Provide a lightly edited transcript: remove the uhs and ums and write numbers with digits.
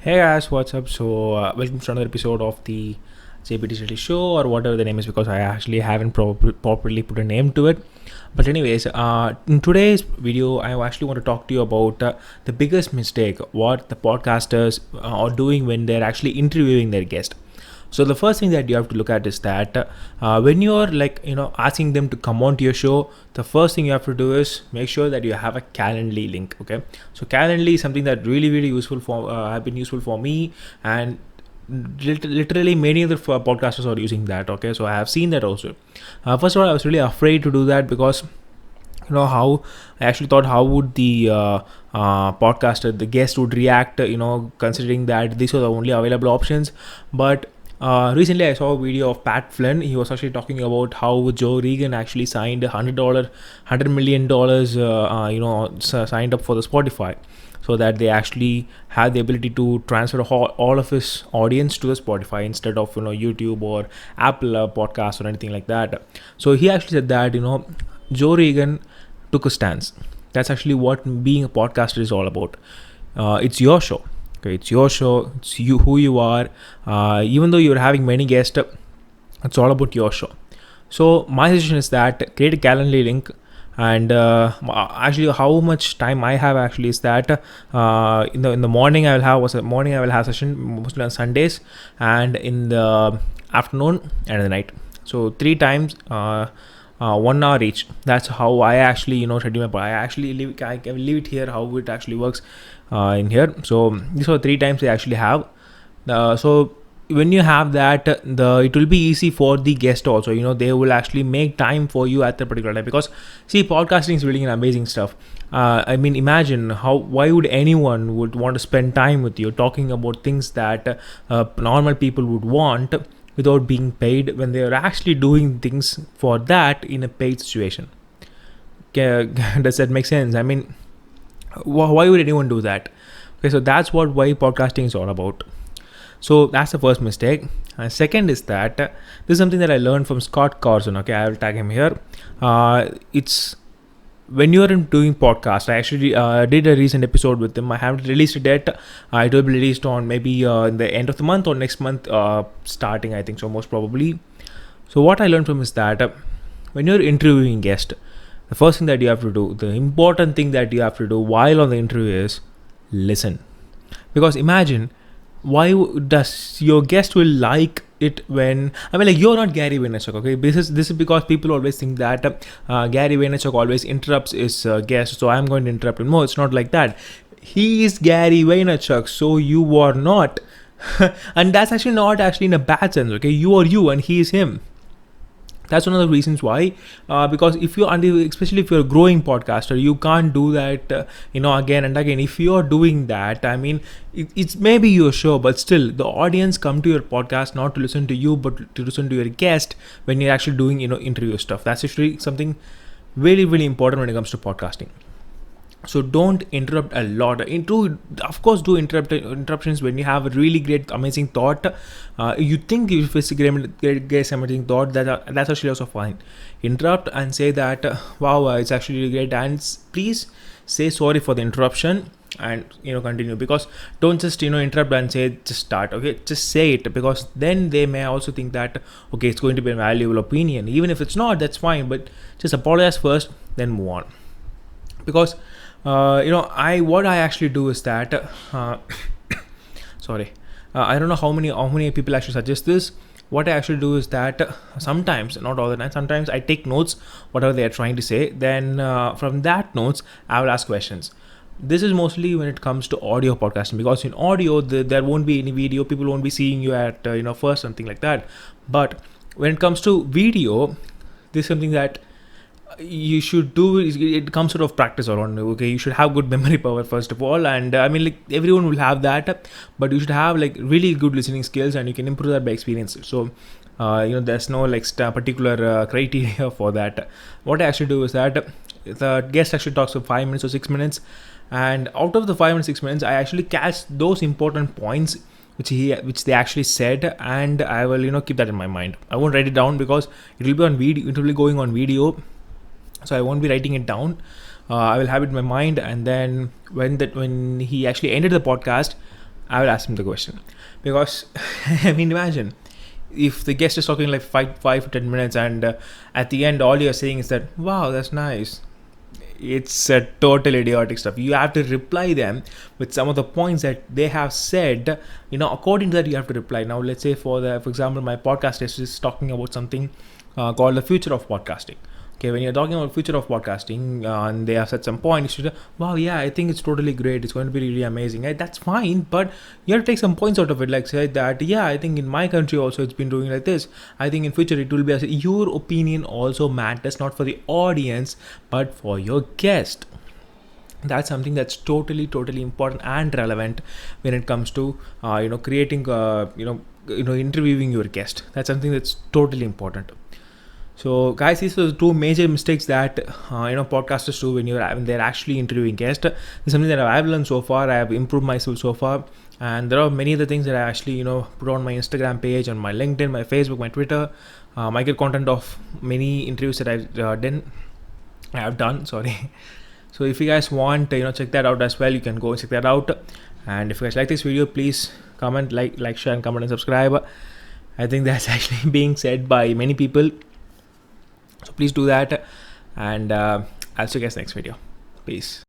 Hey guys, what's up? Welcome to another episode of the JPT City Show, or whatever the name is, because I actually haven't properly put a name to it. But anyways, in today's video, I actually want to talk to you about the biggest mistake what the podcasters are doing when they're actually interviewing their guest. So the first thing that you have to look at is that when you're asking them to come on to your show, the first thing you have to do is make sure that you have a Calendly link. Okay, so Calendly is something that really useful for have been useful for me, and literally many other podcasters are using that. Okay, so I have seen that also. First of all, I was really afraid to do that because how I actually thought how would the podcaster, the guest would react, considering that these are the only available options. But recently I saw a video of Pat Flynn. He was actually talking about how Joe Rogan actually signed $100 million signed up for the Spotify, so that they actually had the ability to transfer all of his audience to the Spotify instead of YouTube or Apple podcasts or anything like that. So he actually said that Joe Rogan took a stance. That's actually what being a podcaster is all about. It's your show. Okay, it's your show. It's you, who you are. Even though you're having many guests, it's all about your show. So my suggestion is that create a Calendly link. And actually, how much time I have actually is that in the morning I will have session mostly on Sundays, and in the afternoon and in the night. So 3 times. 1 hour each. That's how I actually schedule my. I can leave it here how it actually works in here. So these are 3 times they actually have. So when you have that, it will be easy for the guest also. They will actually make time for you at the particular time, because see, podcasting is really an amazing stuff. I mean, imagine why would anyone would want to spend time with you talking about things that normal people would want without being paid, when they are actually doing things for that in a paid situation. Does that make sense? I mean, why would anyone do that? Okay, so that's why podcasting is all about. So that's the first mistake. And second is that this is something that I learned from Scott Carson. Okay, I will tag him here. It's when you are doing podcast. I actually did a recent episode with him. I haven't released it yet. It will be released on maybe in the end of the month or next month starting, I think so, most probably. So what I learned from is that when you're interviewing guest, the first thing that you have to do, the important thing that you have to do while on the interview is listen. Because imagine, why does your guest will like it when you're not Gary Vaynerchuk. Okay, this is because people always think that Gary Vaynerchuk always interrupts his guest, so I'm going to interrupt him. No, it's not like that. He is Gary Vaynerchuk, so you are not. And that's actually not actually in a bad sense. Okay, you are you and he is him. That's one of the reasons why, because especially if you're a growing podcaster, you can't do that, again and again. If you're doing that, it's maybe your show, but still the audience come to your podcast not to listen to you, but to listen to your guest when you're actually doing, interview stuff. That's actually something really important when it comes to podcasting. So don't interrupt a lot. Of course, do interruptions when you have a really great, amazing thought. You think if it's a great amazing thought, that's actually also fine. Interrupt and say that, wow, it's actually really great, and please say sorry for the interruption and continue. Because don't just interrupt and say just start. Okay, just say it, because then they may also think that okay, it's going to be a valuable opinion. Even if it's not, that's fine. But just apologize first, then move on. Because what I actually do is that sorry, I don't know how many people actually suggest this. What I actually do is that sometimes, not all the time, sometimes I take notes whatever they are trying to say. Then from that notes, I will ask questions. This is mostly when it comes to audio podcasting, because in audio there won't be any video. People won't be seeing you at first, something like that. But when it comes to video, this is something that you should do. It comes out of practice around. Okay, you should have good memory power first of all, and everyone will have that, but you should have really good listening skills, and you can improve that by experience. So there's no particular criteria for that. What I actually do is that the guest actually talks for 5 minutes or 6 minutes, and out of the 5 and 6 minutes, I actually catch those important points which they actually said, and I will keep that in my mind. I won't write it down because it will be on video. It will be going on video, so I won't be writing it down. I will have it in my mind, and then when he actually ended the podcast, I will ask him the question. Because I mean, imagine if the guest is talking like 5 to 10 minutes, and at the end all you're saying is that, wow, that's nice. It's a total idiotic stuff. You have to reply them with some of the points that they have said. According to that, you have to reply. Now, let's say for example, my podcast is talking about something called the future of podcasting. Okay, when you're talking about future of podcasting, and they have said some points, you say, wow, yeah, I think it's totally great. It's going to be really amazing. That's fine, but you have to take some points out of it. Like say that, yeah, I think in my country also it's been doing like this. I think in future it will be as your opinion also matters, not for the audience, but for your guest. That's something that's totally important and relevant when it comes to creating interviewing your guest. That's something that's totally important. So, guys, these are the two major mistakes that podcasters do when they're actually interviewing guests. This is something that I've learned so far. I have improved myself so far, and there are many other things that I actually put on my Instagram page, on my LinkedIn, my Facebook, my Twitter. I get content of many interviews that I have done. Sorry. So if you guys want check that out as well, you can go and check that out. And if you guys like this video, please comment, like, share, and comment and subscribe. I think that's actually being said by many people. So please do that, and I'll see you guys next video. Peace.